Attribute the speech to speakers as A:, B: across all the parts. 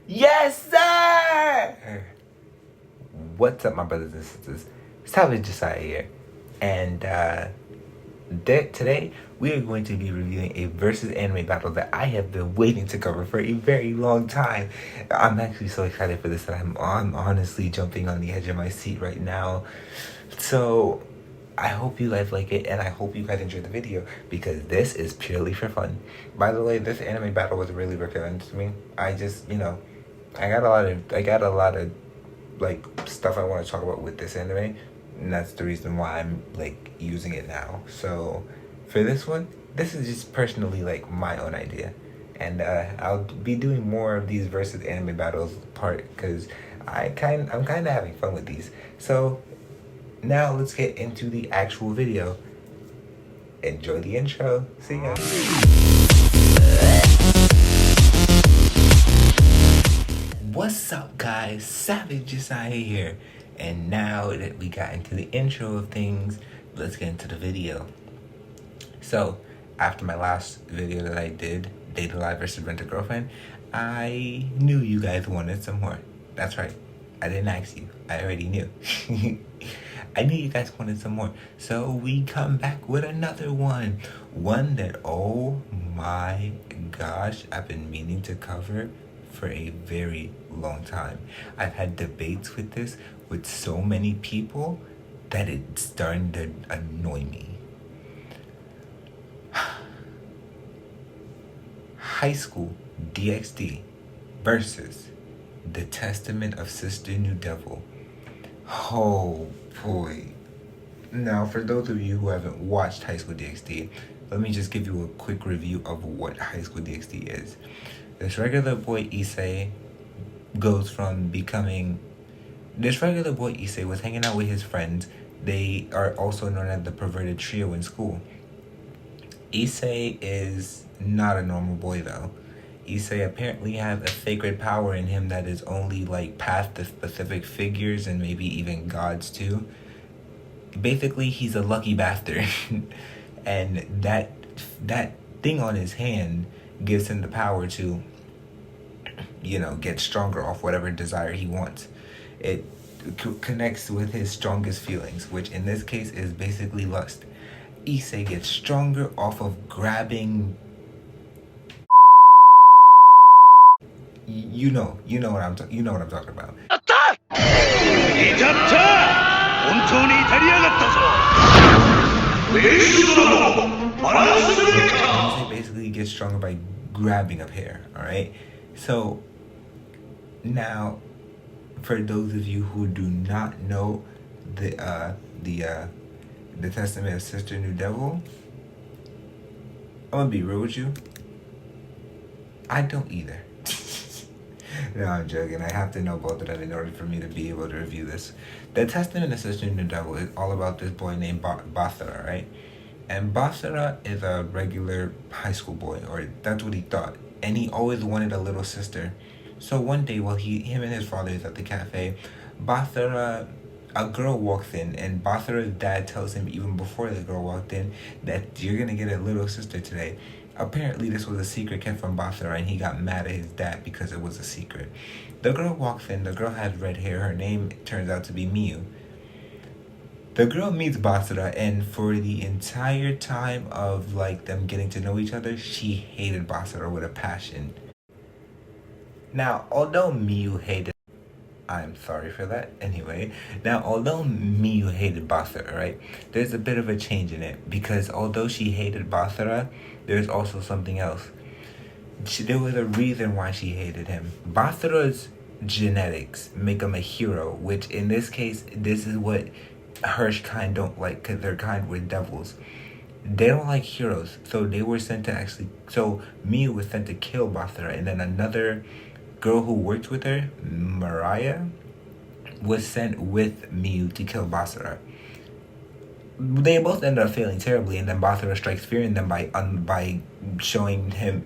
A: Yes, sir! What's up, my brothers and sisters? Savage Josiah here. And today, we are going to be reviewing a versus anime battle that I have been waiting to cover for a very long time. I'm actually so excited for this that I'm honestly jumping on the edge of my seat right now. So, I hope you guys like it, and I hope you guys enjoy the video, because this is purely for fun. By the way, this anime battle was really recommended to me. I just, I got a lot of like stuff I want to talk about with this anime, and that's the reason why I'm like using it now. So for this one, this is just personally like my own idea, and I'll be doing more of these versus anime battles because I'm kind of having fun with these. So now let's get into the actual video. Enjoy the intro. See ya. What's up, guys? Savage Josiah here. And now that we got into the intro of things, let's get into the video. So, after my last video that I did, Date Alive versus Rent a Girlfriend, I knew you guys wanted some more. That's right. I didn't ask you. I already knew. I knew you guys wanted some more. So we come back with another one. One that, oh my gosh, I've been meaning to cover for a very long time. I've had debates with this with so many people that it's starting to annoy me. Highschool DxD versus The Testament of Sister New Devil. Oh boy. Now, for those of you who haven't watched Highschool DxD, let me just give you a quick review of what Highschool DxD is. This regular boy Issei goes from becoming... This regular boy Issei was hanging out with his friends. They are also known as the perverted trio in school. Issei is not a normal boy though. Issei apparently has a sacred power in him that is only like past the specific figures and maybe even gods too. Basically, he's a lucky bastard. And that thing on his hand gives him the power to, get stronger off whatever desire he wants. It connects with his strongest feelings, which in this case is basically lust. Issei gets stronger off of grabbing... You know what I'm talking about. Issei basically gets stronger by grabbing a pair, alright? So, now, for those of you who do not know the Testament of Sister New Devil, I'm gonna be real with you. I don't either. No, I'm joking. I have to know both of them in order for me to be able to review this. The Testament of Sister New Devil is all about this boy named Basara, right? And Basara is a regular high school boy, or that's what he thought. And he always wanted a little sister. So one day while him and his father is at the cafe, a girl walks in, and Basara's dad tells him even before the girl walked in that you're gonna get a little sister today. Apparently this was a secret kept from Basara, and he got mad at his dad because it was a secret. The girl walks in, the girl has red hair, her name turns out to be Miyu. The girl meets Basara, and for the entire time of like them getting to know each other, she hated Basara with a passion. Now, although Miyu hated... I'm sorry for that. Anyway, now although Miyu hated Basara, right, there's a bit of a change in it, because although she hated Basara, there's also something else. There was a reason why she hated him. Basara's genetics make him a hero, which in this case, this is what Hirsch kind don't like, because their kind were devils. They don't like heroes, so they were sent to so Miyu was sent to kill Basara, and then another girl who worked with her, Mariah, was sent with Miyu to kill Basara. They both ended up failing terribly, and then Basara strikes fear in them by showing them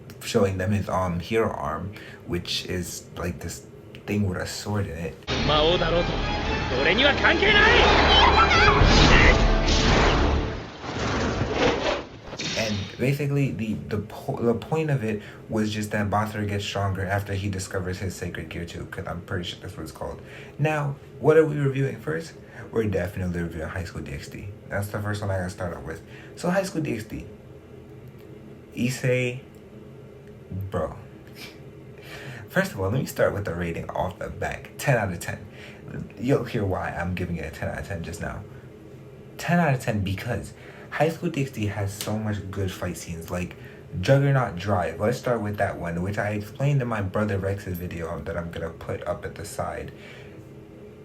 A: his hero arm, which is like this thing with a sword in it. And Basically, the point of it was just that Bathra gets stronger after he discovers his sacred gear too, because I'm pretty sure that's what it's called. Now, what are we reviewing first? We're definitely reviewing High School DxD. That's the first one I gotta start off with. So High School DxD. Issei, bro. First of all, let me start with the rating off the back. 10 out of 10. You'll hear why I'm giving it a 10 out of 10 just now. 10 out of 10 because High School DxD has so much good fight scenes, like Juggernaut Drive. Let's start with that one, which I explained in my brother Rex's video that I'm gonna put up at the side.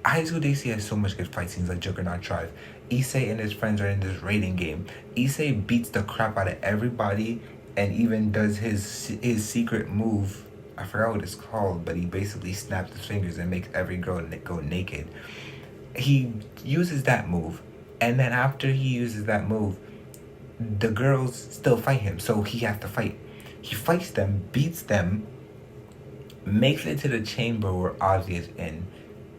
A: High School DxD has so much good fight scenes like Juggernaut Drive. Issei and his friends are in this raiding game. Issei beats the crap out of everybody and even does his secret move. I forgot what it's called, but he basically snaps his fingers and makes every girl go naked. He uses that move, and then after he uses that move, the girls still fight him, so he has to fight. He fights them, beats them, makes it to the chamber where Ozzy is in.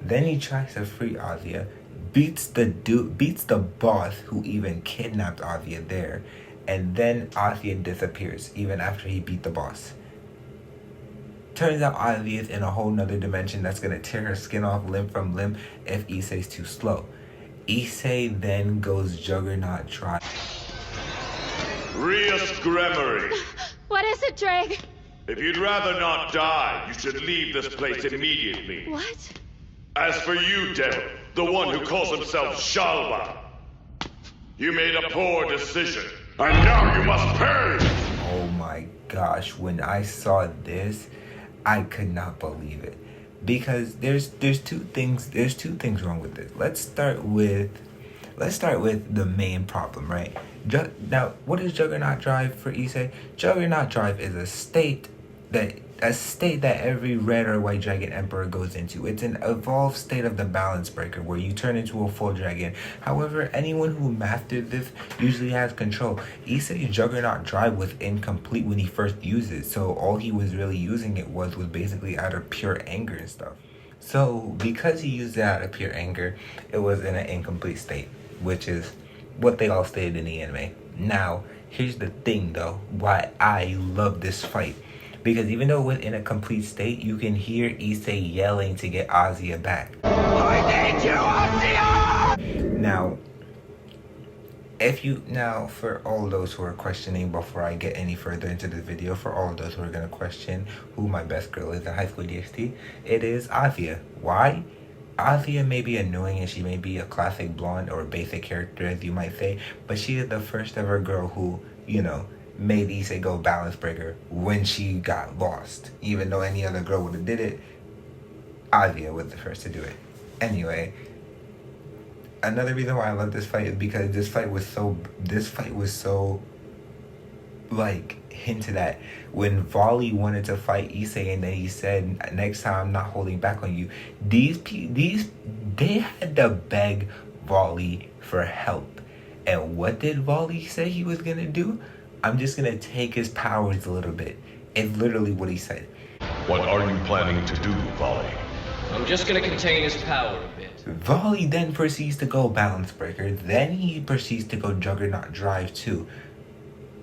A: Then he tries to free Ozzy, beats the boss who even kidnapped Ozzy there, and then Ozzy disappears even after he beat the boss. Turns out Ozzy is in a whole nother dimension that's gonna tear her skin off limb from limb if Issei's too slow. Issei then goes Juggernaut Drive.
B: Rias Gremory.
C: What is it, Drake?
B: If you'd rather not die, you should leave this place immediately.
C: What?
B: As for you, Devil, the one who calls himself Shalva, you made a poor decision, and now you must perish!
A: Oh my gosh, when I saw this, I could not believe it. Because there's two things wrong with this. Let's start with the main problem, right? Now, what is Juggernaut Drive for Issei? Juggernaut Drive is a state that every red or white dragon emperor goes into. It's an evolved state of the balance breaker where you turn into a full dragon. However, anyone who mastered this usually has control. Issei's Juggernaut Drive was incomplete when he first used it, so all he was really using it was basically out of pure anger and stuff. So because he used it out of pure anger, it was in an incomplete state, which is what they all stated in the anime. Now, here's the thing though, why I love this fight. Because even though it was in a complete state, you can hear Issei yelling to get Ozzy back. I need you, Ozzy! Now, for all those who are questioning, before I get any further into this video, for all of those who are going to question who my best girl is in High School DxD, it is Ozzy. Why? Ozzy may be annoying and she may be a classic blonde or basic character, as you might say, but she is the first ever girl who, made Issei go balance breaker when she got lost. Even though any other girl would have did it, Ozzy was the first to do it. Anyway, another reason why I love this fight is because this fight was so like hinted at when Volley wanted to fight Issei, and then he said, next time I'm not holding back on you. They had to beg Volley for help. And what did Volley say he was gonna do? I'm just gonna take his powers a little bit. It's literally what he said.
B: What are you planning to do, Volley?
D: I'm just gonna contain his power a bit.
A: Volley then proceeds to go balance breaker. Then he proceeds to go Juggernaut Drive too.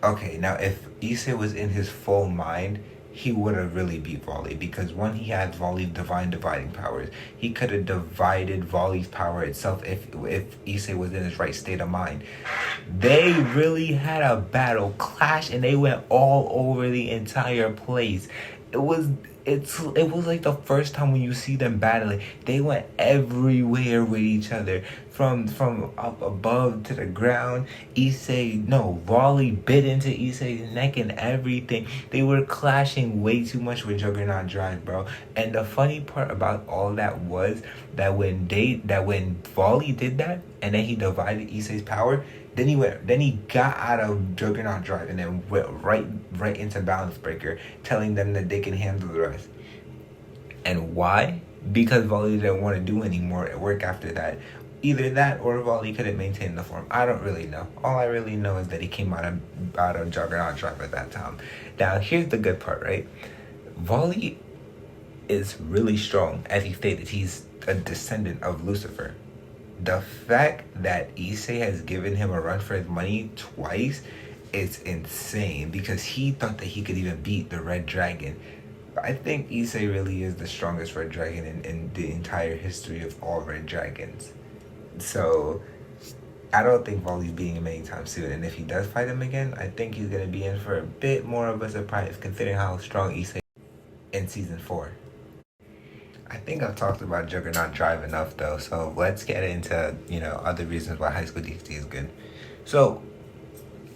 A: Okay, now if Issei was in his full mind, he would have really beat Volley, because one, he had Volley's divine dividing powers. He could have divided Volley's power itself if Issei was in his right state of mind. They really had a battle clash and they went all over the entire place. It was like the first time when you see them battling. They went everywhere with each other, from up above to the ground. Volley bit into Issei's neck and everything. They were clashing way too much with Juggernaut Drive, bro. And the funny part about all that was that when Volley did that and then he divided Issei's power, then he got out of Juggernaut Drive and then went right into Balance Breaker, telling them that they can handle the rest. And why? Because Volley didn't want to do any more work after that. Either that or Volley couldn't maintain the form. I don't really know. All I really know is that he came out of Juggernaut Drive at that time. Now, here's the good part, right? Volley is really strong. As he stated, he's a descendant of Lucifer. The fact that Issei has given him a run for his money twice it's insane because he thought that he could even beat the red dragon. I think Issei really is the strongest red dragon in the entire history of all red dragons. So I don't think Volley's beating him anytime soon. And if he does fight him again, I think he's going to be in for a bit more of a surprise considering how strong Issei is in Season 4. I think I've talked about Juggernaut Drive enough though, so let's get into, other reasons why High School DxD is good. So,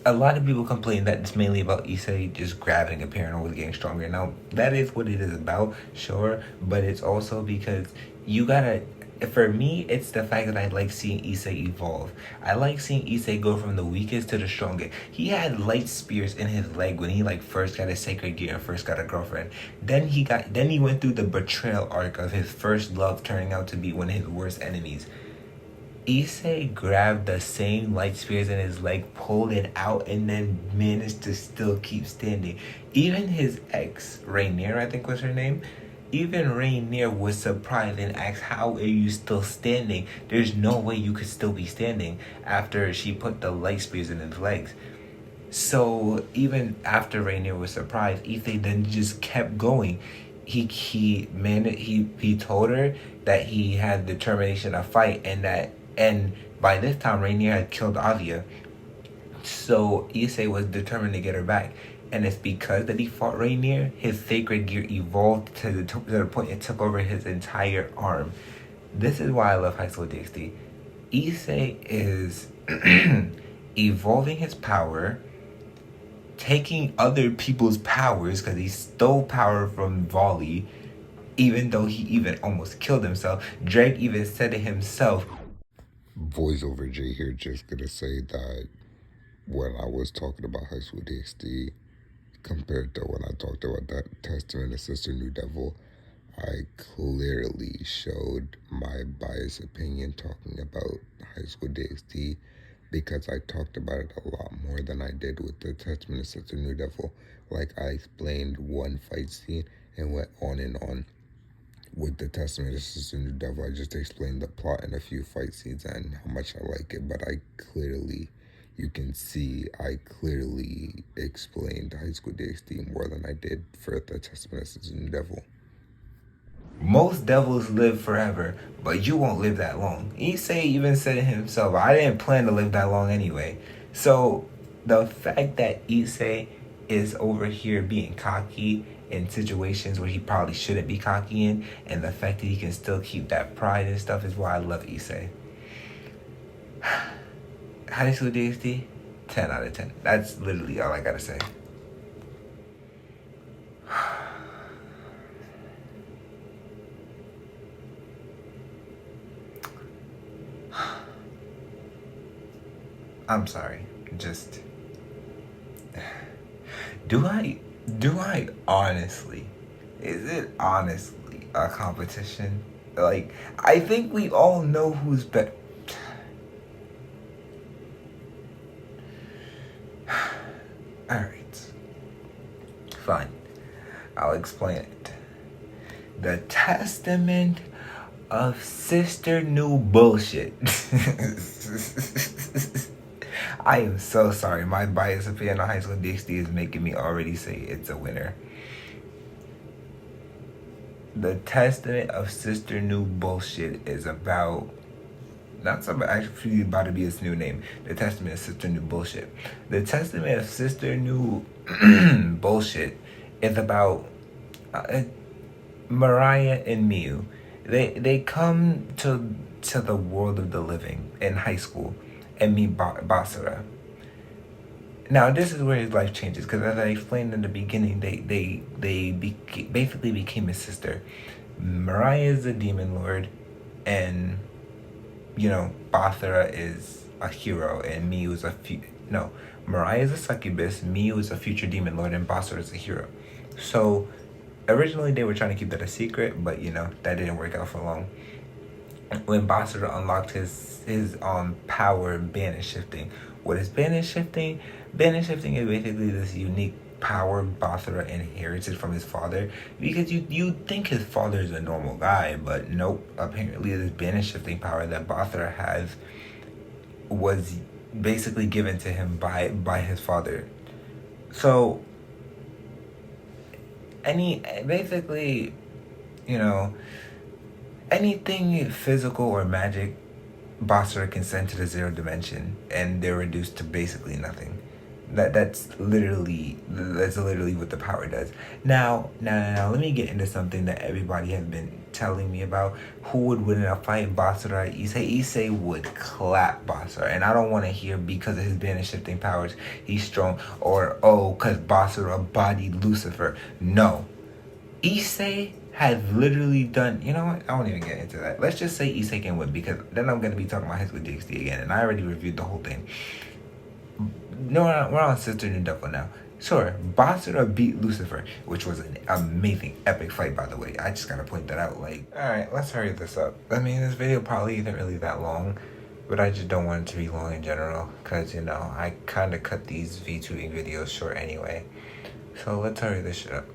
A: a lot of people complain that it's mainly about Issei just grabbing a parent or getting stronger. Now, that is what it is about, sure, but it's also because you gotta, for me, it's the fact that I like seeing Issei evolve. I like seeing Issei go from the weakest to the strongest. He had light spears in his leg when he first got his sacred gear and first got a girlfriend. Then he went through the betrayal arc of his first love turning out to be one of his worst enemies. Issei grabbed the same light spears in his leg, pulled it out, and then managed to still keep standing. Even his ex, Rainier, I think was her name, even Rainier was surprised and asked, how are you still standing? There's no way you could still be standing after she put the light spears in his legs. So even after Rainier was surprised, Issei then just kept going. He told her that he had determination to fight and by this time Rainier had killed Avia. So Issei was determined to get her back. And it's because that he fought Rainier, his sacred gear evolved to the point it took over his entire arm. This is why I love High School DxD. Issei is evolving his power, taking other people's powers because he stole power from Volley, even though he even almost killed himself. Drake even said it himself.
E: Voiceover J here, just gonna say that when I was talking about High School DxD compared to when I talked about that Testament of Sister New Devil, I clearly showed my biased opinion talking about High School DxD because I talked about it a lot more than I did with the Testament of Sister New Devil. Like, I explained one fight scene and went on and on. With the Testament of Sister New Devil, I just explained the plot and a few fight scenes and how much I like it, but you can see I clearly explained High School DxD more than I did for the Testament of Sister New Devil.
A: Most devils live forever, but you won't live that long. Issei even said it himself, I didn't plan to live that long anyway. So the fact that Issei is over here being cocky in situations where he probably shouldn't be cocky in, and the fact that he can still keep that pride and stuff is why I love Issei. High School DxD, 10 out of 10. That's literally all I gotta say. I'm sorry. Just do I honestly, is it honestly a competition? Like, I think we all know who's better. Alright. Fine. I'll explain it. The Testament of Sister New Bullshit. I am so sorry. My biased opinion on High School DxD is making me already say it's a winner. The Testament of Sister New Bullshit is about... Not something actually about to be its new name. The Testament of Sister New Bullshit. The Testament of Sister New Bullshit is about Mariah and Miu. They come to the world of the living in high school and meet Basara. Now this is where his life changes because, as I explained in the beginning, they basically became his sister. Mariah is a demon lord, and Basara is a hero, and Miu is Mariah is a succubus, Miu is a future demon lord, and Basara is a hero. So originally they were trying to keep that a secret, but that didn't work out for long. When Basara unlocked his power, banish shifting. What is banish shifting? Banish shifting is basically this unique power Basara inherited from his father, because you think his father is a normal guy, but nope. Apparently this banish shifting power that Basara has was basically given to him by his father. So basically, you know, anything physical or magic, Basra can send to the zero dimension, and they're reduced to basically nothing. That's literally what the power does. Now, let me get into something that everybody has been telling me about. Who would win in a fight, Basra or Issei? Issei would clap Basra, and I don't want to hear because of his banish shifting powers he's strong, or because Basra bodied Lucifer. No, Issei has literally done, you know what, I won't even get into that. Let's just say Issei can win, because then I'm going to be talking about Highschool DxD again, and I already reviewed the whole thing. No, we're on Sister New Devil now. Sure, Basra beat Lucifer, which was an amazing, epic fight, by the way. I just gotta point that out. Like, alright, let's hurry this up. I mean, this video probably isn't really that long, but I just don't want it to be long in general, because, you know, I kind of cut these VTubing videos short anyway. So let's hurry this shit up.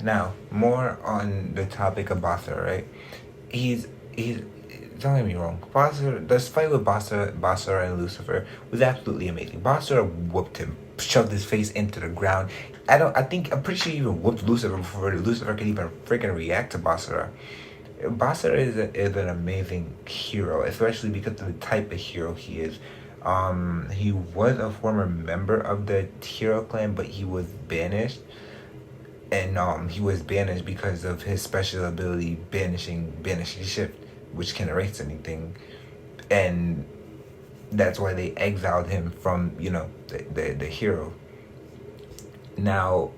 A: Now, more on the topic of Basra, right? He's don't get me wrong. This fight with Basra and Lucifer was absolutely amazing. Basra whooped him, shoved his face into the ground. I'm pretty sure he even whooped Lucifer before Lucifer could even freaking react to Basra. Basra is an amazing hero, especially because of the type of hero he is. He was a former member of the hero clan, but he was banished. And he was banished because of his special ability, banishing shift, which can erase anything. And that's why they exiled him from, you know, the hero. Now,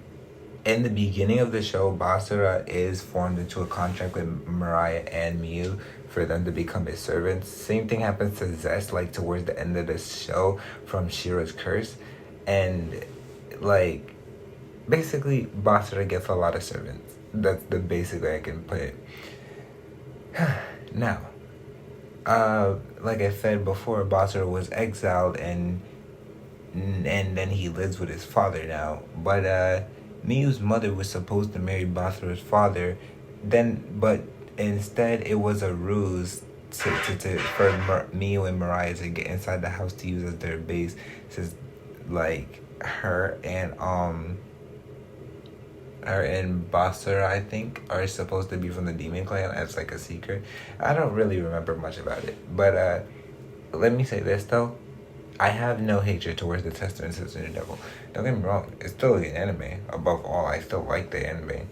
A: in the beginning of the show, Basra is formed into a contract with Mariah and Miyu for them to become his servants. Same thing happens to Zest, like towards the end of the show from Shira's curse. And like, basically, Basra gets a lot of servants. That's the basic way I can put it. Now, like I said before, Basra was exiled and then he lives with his father now. But Miyu's mother was supposed to marry Basra's father, but instead it was a ruse for Miyu and Mariah to get inside the house to use as their base. Since like her and Basra, I think, are supposed to be from the Demon Clan as like a secret. I don't really remember much about it. But let me say this though. I have no hatred towards the Testament Sister New Devil. Don't get me wrong, it's still an anime. Above all, I still like the anime.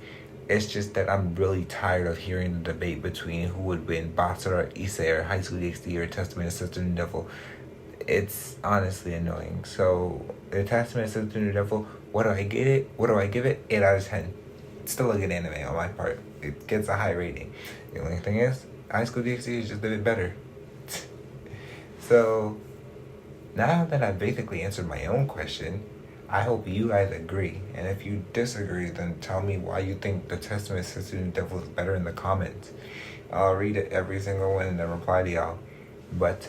A: It's just that I'm really tired of hearing the debate between who would win, Basra or Issei or Highschool DxD or Testament Sister New Devil. It's honestly annoying. So, the Testament Sister New Devil, what do I give it? 8 out of 10. It's still a good anime on my part. It gets a high rating. The only thing is, Highschool DxD is just a bit better. So, now that I've basically answered my own question, I hope you guys agree. And if you disagree, then tell me why you think the Testament Sister New Devil is better in the comments. I'll read it every single one and then reply to y'all. But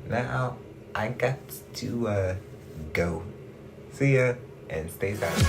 A: now I got to go. See ya and stay safe.